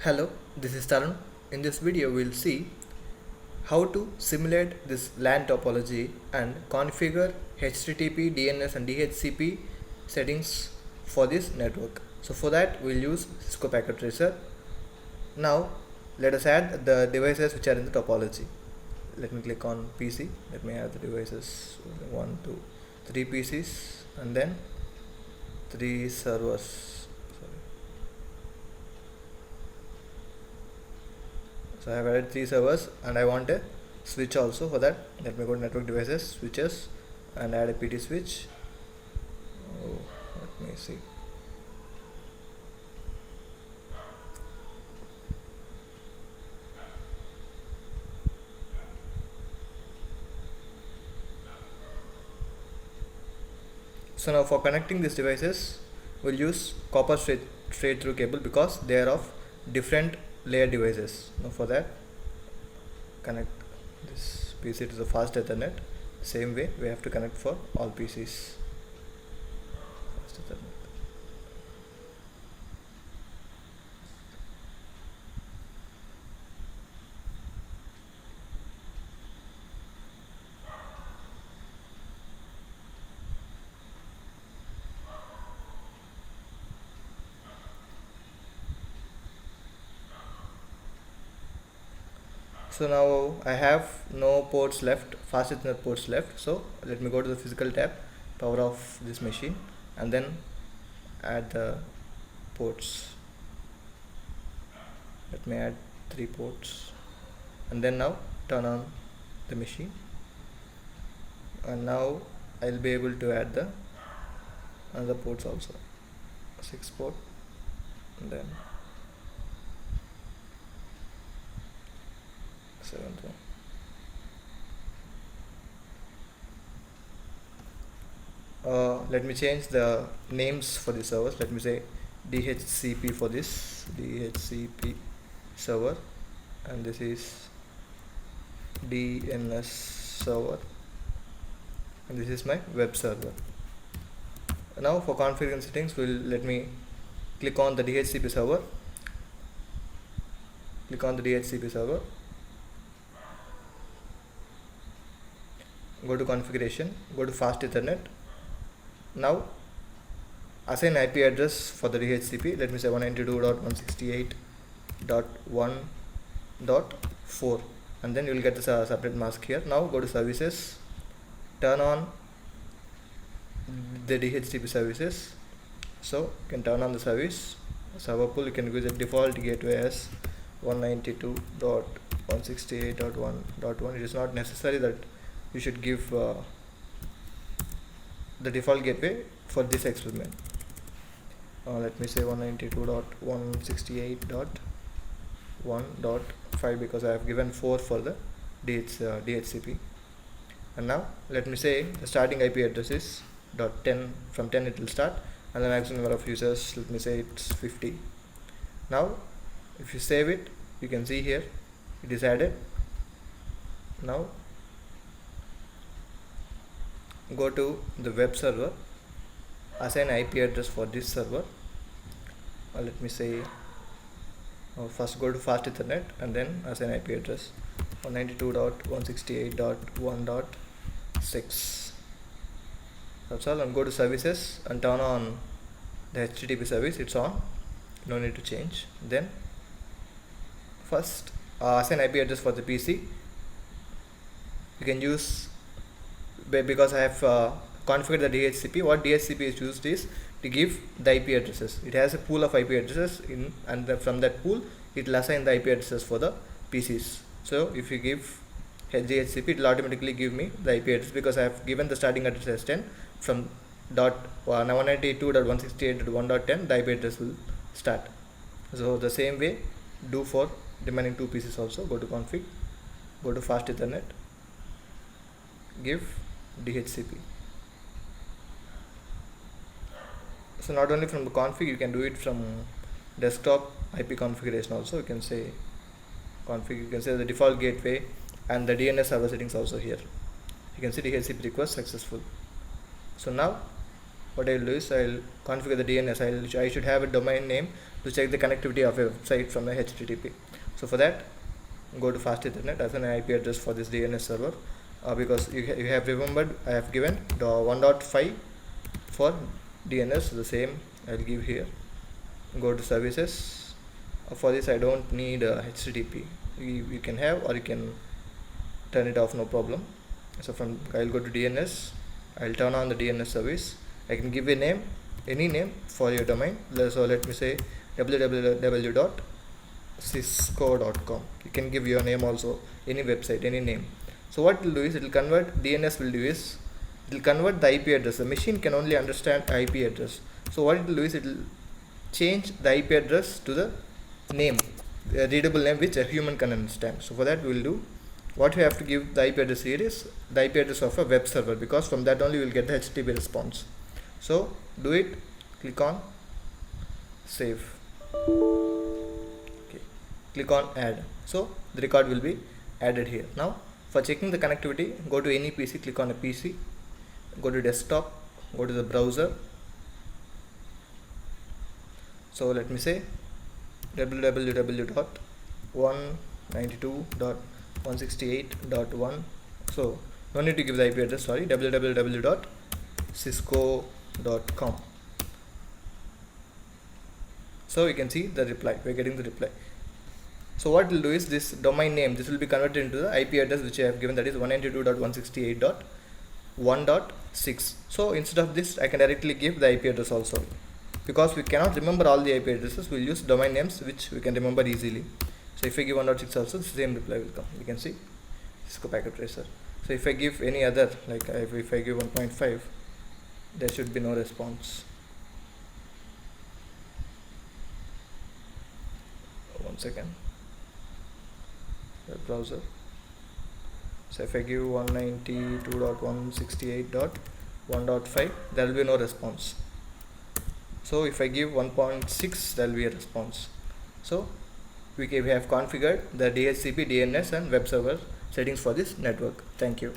Hello, this is Tarun. In this video, we'll see how to simulate this LAN topology and configure HTTP, DNS and DHCP settings for this network. So for that, we'll use Cisco Packet Tracer. Now, let us add the devices which are in the topology. Let me click on PC. Let me add the devices 1, 2, 3 PCs and then 3 servers. So I have added 3 servers and I want a switch also. For that, let me go to network devices, switches, and add a PT switch. Let me see. So now for connecting these devices, we'll use copper straight through cable because they are of different layer devices. Now for that, connect this PC to the fast Ethernet. Same way we have to connect for all PCs. Fast Ethernet. So now I have no ports left, fast Ethernet ports left. So let me go to the physical tab, power off this machine, and then add the ports. Let me add 3 ports, and then now turn on the machine, and now I'll be able to add the other ports also. 6 port, and then 7th one. Let me change the names for the servers. Let me say DHCP for this, DHCP server, and this is DNS server, and this is my web server. Now for configuring settings, let me click on the DHCP server. Click on the DHCP server. Go to configuration, go to fast Ethernet. Now assign IP address for the DHCP. Let me say 192.168.1.4, and then you will get this separate mask here. Now go to services, turn on the DHCP services. So you can turn on the service server pool. You can use the default gateway as 192.168.1.1. It is not necessary that you should give the default gateway for this experiment. Let me say 192.168.1.5 because I have given 4 for the DHCP. And now let me say the starting IP address is .10. From 10 it will start, and the maximum number of users, let me say it's 50. Now if you save it, you can see here it is added. Now go to the web server, assign IP address for this server. Let me say first go to fast Ethernet and then assign IP address 192.168.1.6. that's all. And go to services and turn on the HTTP service. It's on, no need to change. Then first assign IP address for the PC. You can use, because I have configured the DHCP. What DHCP is used is to give the IP addresses. It has a pool of IP addresses in, and from that pool it will assign the IP addresses for the PCs. So if you give DHCP, it will automatically give me the IP address because I have given the starting address as 10. From 192.168.1.10 the IP address will start. So the same way do for remaining 2 PCs also. Go to config, go to fast Ethernet, give DHCP. So not only from the config, you can do it from desktop IP configuration also. You can say config, you can say the default gateway and the DNS server settings also here. You can see DHCP request successful. So now what I will do is I will configure the DNS. I should have a domain name to check the connectivity of a website from the HTTP. So for that, go to Fast Ethernet as an IP address for this DNS server, because you have remembered I have given the 1.5 for DNS, the same I'll give here. Go to services. For this I don't need HTTP. You can have, or you can turn it off, no problem. So from I'll go to DNS, I'll turn on the DNS service. I can give a name, any name for your domain. So let me say www.cisco.com. You can give your name also, any website, any name. So what it will do is, it will convert, DNS will do is, it will convert the IP address. The machine can only understand IP address. So what it will do is, it will change the IP address to the name, a readable name which a human can understand. So for that we will do, what we have to give the IP address here is the IP address of a web server, because from that only we will get the HTTP response. So do it, click on save, okay, click on add. So the record will be added here. Now for checking the connectivity, go to any PC, click on a PC, go to desktop, go to the browser. So let me say www.192.168.1. so no need to give the IP address, sorry, www.cisco.com. so you can see the reply, we are getting the reply. So what we'll do is, this domain name, this will be converted into the IP address which I have given, that is 192.168.1.6. so instead of this I can directly give the IP address also. Because we cannot remember all the IP addresses, we'll use domain names which we can remember easily. So if I give 1.6 also, the same reply will come. You can see Cisco Packet Tracer. So if I give any other, like if I give 1.5, there should be no response. One second. Web browser. So if I give 192.168.1.5, there will be no response. So if I give 1.6, there will be a response. So we have configured the DHCP, DNS and web server settings for this network. Thank you.